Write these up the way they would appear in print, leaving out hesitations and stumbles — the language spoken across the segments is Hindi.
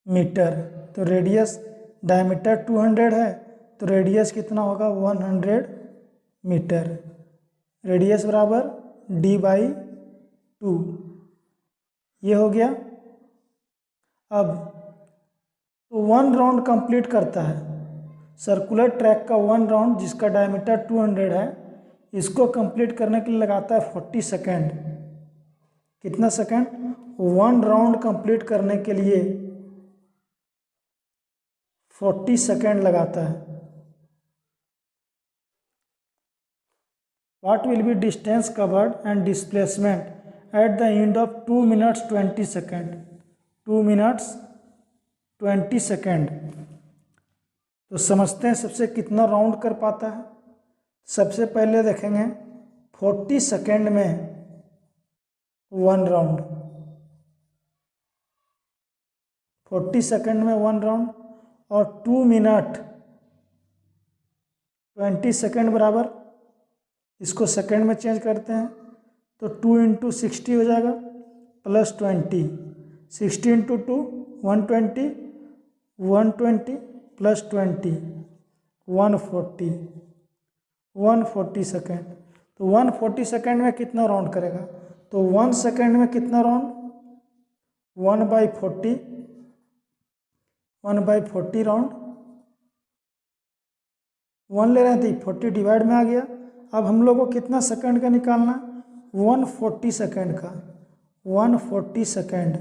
मीटर। तो रेडियस, डायमीटर 200 है तो रेडियस कितना होगा 100 मीटर। रेडियस बराबर d/2, ये हो गया। अब तो 1 राउंड कंप्लीट करता है सर्कुलर ट्रैक का 1 राउंड जिसका डायमीटर 200 है, इसको कंप्लीट करने के लिए लगाता है 40 सेकेंड। कितना सेकेंड? 1 राउंड कंप्लीट करने के लिए 40 सेकेंड लगाता है। What will be distance covered and displacement at the end of 2 minutes 20 second? 2 minutes 20 second. तो समझते हैं सबसे कितना राउंड कर पाता है। सबसे पहले देखेंगे 40 सेकेंड में 1 राउंड, 40 सेकेंड में 1 राउंड, और 2 मिनट 20 सेकेंड बराबर, इसको सेकेंड में चेंज करते हैं तो 2 × 60 हो जाएगा प्लस 20, 60 × 2 120, 120 प्लस 20 140, 140 सेकेंड। तो 140 सेकेंड में कितना राउंड करेगा? तो 1 सेकेंड में कितना राउंड? 1/40, 1/40 राउंड। 1 ले रहे हैं तो 40 डिवाइड में आ गया। अब हम लोग को कितना सेकंड का निकालना? 140 सेकंड का, 140 सेकंड।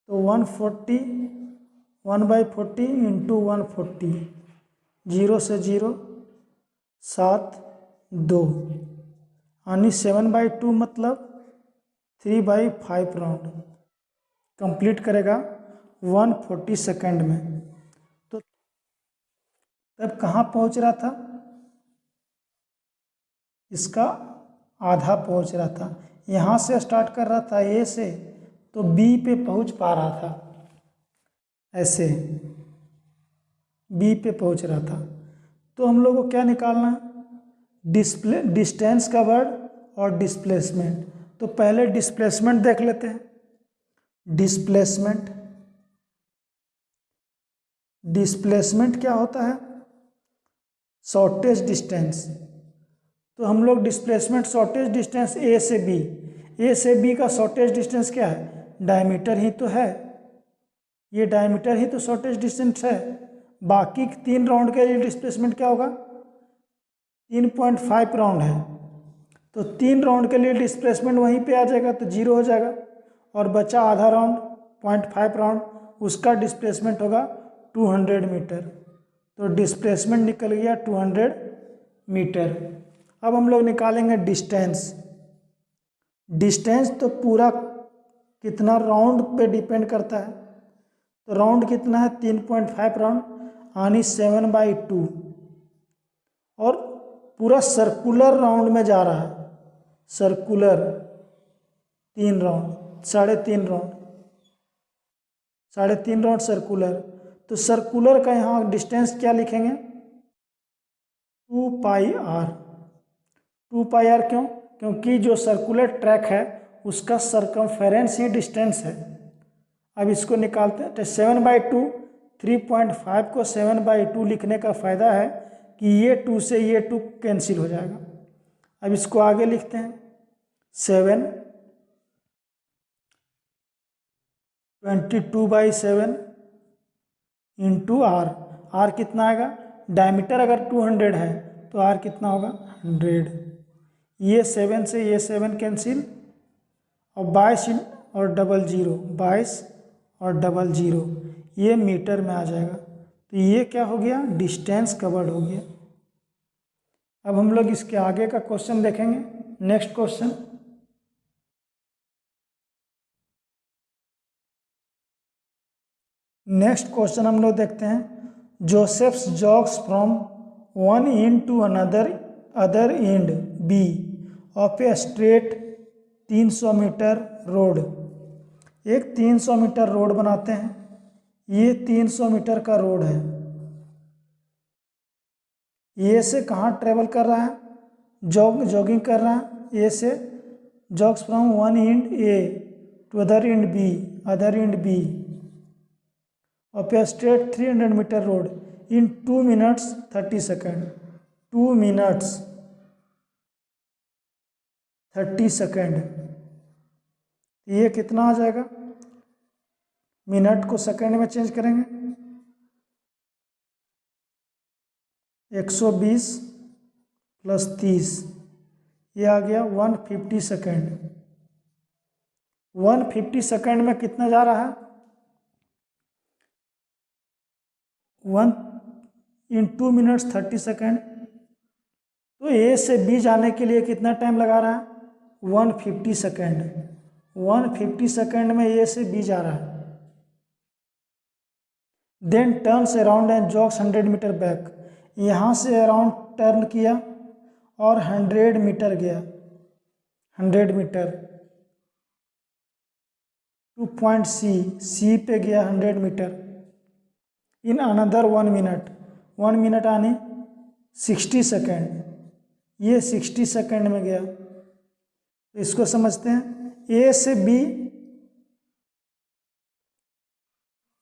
तो 140, 1/40 × 140, 0 से 0 7 2, यानी 7/2 मतलब 3/5 राउंड कंप्लीट करेगा 140 सेकंड में। तो तब कहाँ पहुँच रहा था? इसका आधा पहुँच रहा था। यहाँ से स्टार्ट कर रहा था ए से, तो बी पे पहुँच पा रहा था, ऐसे बी पे पहुँच रहा था। तो हम लोग को क्या निकालना है? डिस्टेंस कवर्ड और डिस्प्लेसमेंट। तो पहले डिस्प्लेसमेंट देख लेते हैं। डिस्प्लेसमेंट क्या होता है? Shortage distance. तो हम लोग डिस्प्लेसमेंट शॉर्टेज डिस्टेंस ए से बी का शॉर्टेज डिस्टेंस क्या है? डायमीटर ही तो है, ये डायमीटर ही तो शॉर्टेज डिस्टेंस है। बाकी 3 राउंड के लिए डिस्प्लेसमेंट क्या होगा? 3.5 राउंड है, तो 3 राउंड के लिए डिस्प्लेसमेंट वहीं पे आ जाएगा तो 0 हो जाएगा, और बचा आधा राउंड 0.5 राउंड, उसका डिस्प्लेसमेंट होगा 200 मीटर। तो डिस्प्लेसमेंट निकल गया 200 मीटर। अब हम लोग निकालेंगे डिस्टेंस तो पूरा कितना राउंड पे डिपेंड करता है। तो राउंड कितना है? 3.5 राउंड, यानी 7/2, और पूरा सर्कुलर राउंड में जा रहा है। Circular 3 round, 3.5 round circular. तो सर्कुलर का यहाँ डिस्टेंस क्या लिखेंगे? 2πr। 2πr क्यों? क्योंकि जो सर्कुलर ट्रैक है उसका सरकमफेरेंस ही डिस्टेंस है। अब इसको निकालते हैं तो 7/2, 3.5 को 7/2 लिखने का फ़ायदा है कि ये 2 से ये 2 कैंसिल हो जाएगा। अब इसको आगे लिखते हैं 7, 22/7 × r। r कितना आएगा? डायमीटर अगर 200 है तो r कितना होगा? 100। ये 7 से ये 7 कैंसिल, और 22 और 00, 22 और 00, ये मीटर में आ जाएगा। तो ये क्या हो गया? डिस्टेंस कवर्ड हो गया। अब हम लोग इसके आगे का क्वेश्चन देखेंगे। नेक्स्ट क्वेश्चन, हम लोग देखते हैं। Joseph's jogs from one end to other end B of a straight 300 metre road. एक 300 मीटर रोड बनाते हैं। ये 300 मीटर का रोड है। ए से कहाँ ट्रेवल कर रहा है? जॉगिंग कर रहा है। ए से jogs from one end A to other end B of a straight 300 metre road in 2 minutes 30 second. 2 minutes 30 second, ये कितना आ जाएगा? मिनट को सेकेंड में चेंज करेंगे, 120 + 30, ये आ गया 150 सेकेंड। 150 सेकेंड में कितना जा रहा है? 1 इन 2 minutes 30 सेकेंड। तो ए से बी जाने के लिए कितना टाइम लगा रहा है? 150 सेकेंड। 150 सेकेंड में ए से बी जा रहा है। Then turns around and jogs 100 metre back. यहाँ से अराउंड टर्न किया और 100 मीटर गया, 100 मीटर टू पॉइंट सी पे गया 100 metre in another 1 minute। 1 minute आने 60 सेकेंड, ये 60 सेकेंड में गया। तो इसको समझते हैं, ए से बी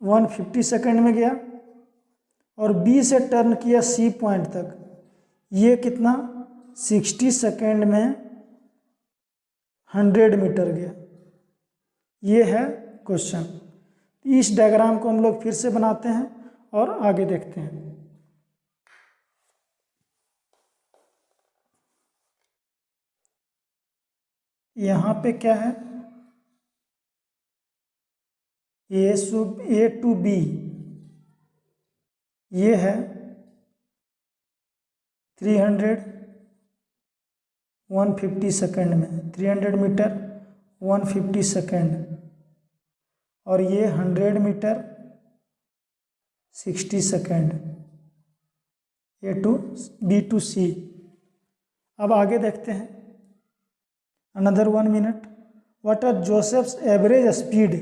150 सेकेंड में गया और बी से टर्न किया सी पॉइंट तक, ये कितना? 60 सेकेंड में 100 मीटर गया। ये है क्वेश्चन। इस डायग्राम को हम लोग फिर से बनाते हैं और आगे देखते हैं। यहाँ पे क्या है? ए टू बी, ये है 300 150 सेकेंड में, 300 मीटर 150 सेकेंड, और ये 100 metre 60 second, A to B to C. अब आगे देखते हैं। Another 1 minute, what are Joseph's average speed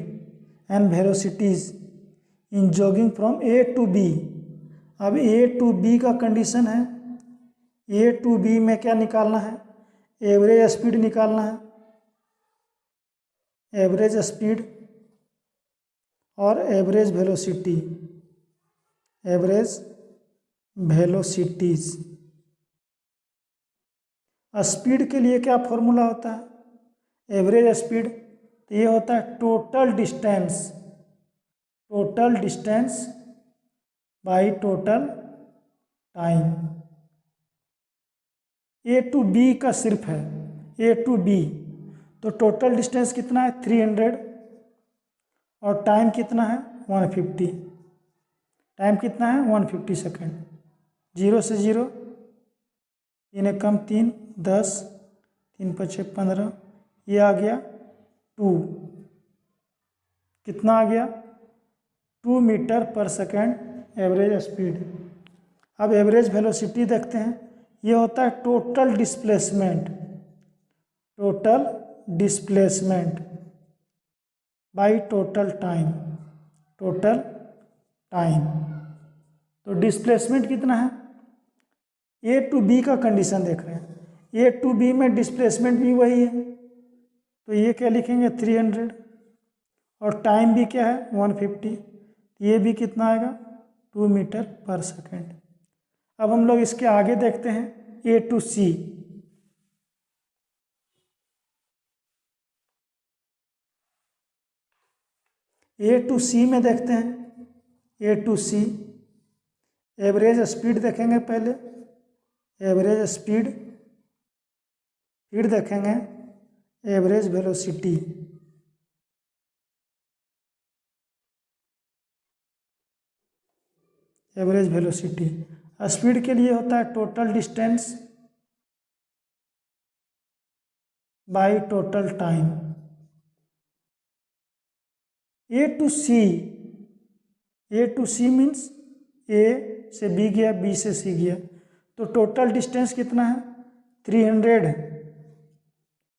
and velocities in jogging from A to B. अब ए टू बी का कंडीशन है, ए टू बी में क्या निकालना है? एवरेज स्पीड निकालना है, एवरेज स्पीड और average velocity, average velocities. Speed के लिए क्या फॉर्मूला होता है? एवरेज स्पीड, तो ये होता है total distance, total distance by total time. A to B का सिर्फ है, ए टू बी, तो टोटल डिस्टेंस कितना है? 300 और टाइम कितना है? 150। टाइम कितना है? 150 सेकेंड। 0 से 0, 3 कम 3 10, 3 5 15, ये आ गया 2। कितना आ गया? 2 मीटर पर सेकेंड एवरेज स्पीड। अब एवरेज वेलोसिटी देखते हैं, ये होता है total displacement, total displacement by total time, total time. तो डिस्प्लेसमेंट कितना है? ए टू बी का कंडीशन देख रहे हैं, ए टू बी में डिस्प्लेसमेंट भी वही है, तो ये क्या लिखेंगे? 300, और टाइम भी क्या है? 150, ये भी कितना आएगा? 2 मीटर पर सेकेंड। अब हम लोग इसके आगे देखते हैं, A to C. A to सी में देखते हैं, A to C average speed देखेंगे पहले, एवरेज स्पीड, फिर देखेंगे average velocity. Average velocity speed के लिए होता है total distance by total time. A to C, A to C means A से बी गया, बी से सी गया, तो टोटल डिस्टेंस कितना है? 300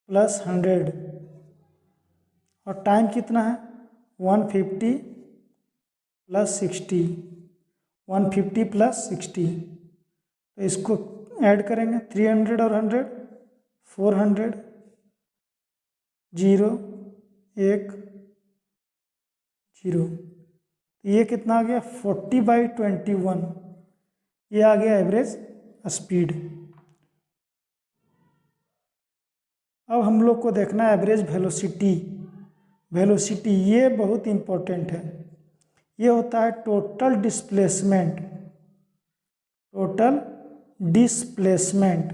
+ 100, और टाइम कितना है? 150 + 60, 150 + 60। तो इसको ऐड करेंगे, 300 और 100 400, 0 1 0, ये कितना आ गया 40/21, ये आ गया एवरेज स्पीड। अब हम लोग को देखना है एवरेज वेलोसिटी। वेलोसिटी ये बहुत इम्पोर्टेंट है। ये होता है total displacement, total displacement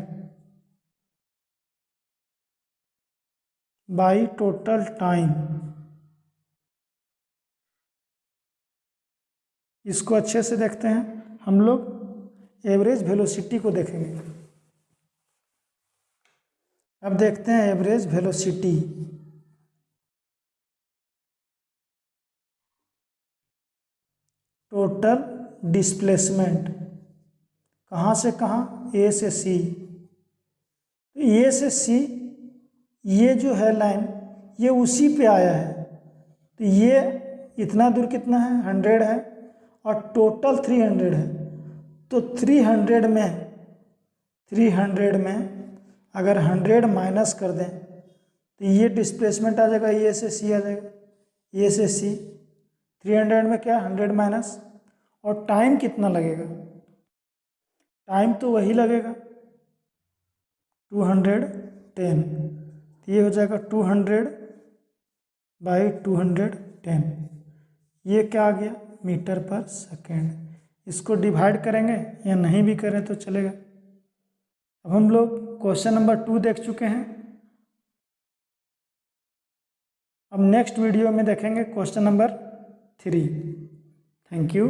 by total time. इसको अच्छे से देखते हैं हम लोग। एवरेज वेलोसिटी को देखेंगे। अब देखते हैं एवरेज वेलोसिटी। टोटल डिस्प्लेसमेंट कहाँ से कहाँ, ए से सी। तो ए से सी ये जो है लाइन ये उसी पे आया है, तो ये इतना दूर कितना है 100 है और टोटल 300 है। तो 300 में अगर 100 माइनस कर दें तो ये डिस्प्लेसमेंट आ जाएगा, ए से सी आ जाएगा, ए से सी। 300 में क्या 100 माइनस, और टाइम कितना लगेगा, टाइम तो वही लगेगा 210। तो ये हो जाएगा 200/210। ये क्या आ गया मीटर पर सेकेंड। इसको डिवाइड करेंगे या नहीं भी करें तो चलेगा। अब हम लोग क्वेश्चन नंबर 2 देख चुके हैं। अब नेक्स्ट वीडियो में देखेंगे क्वेश्चन नंबर 3। Thank you.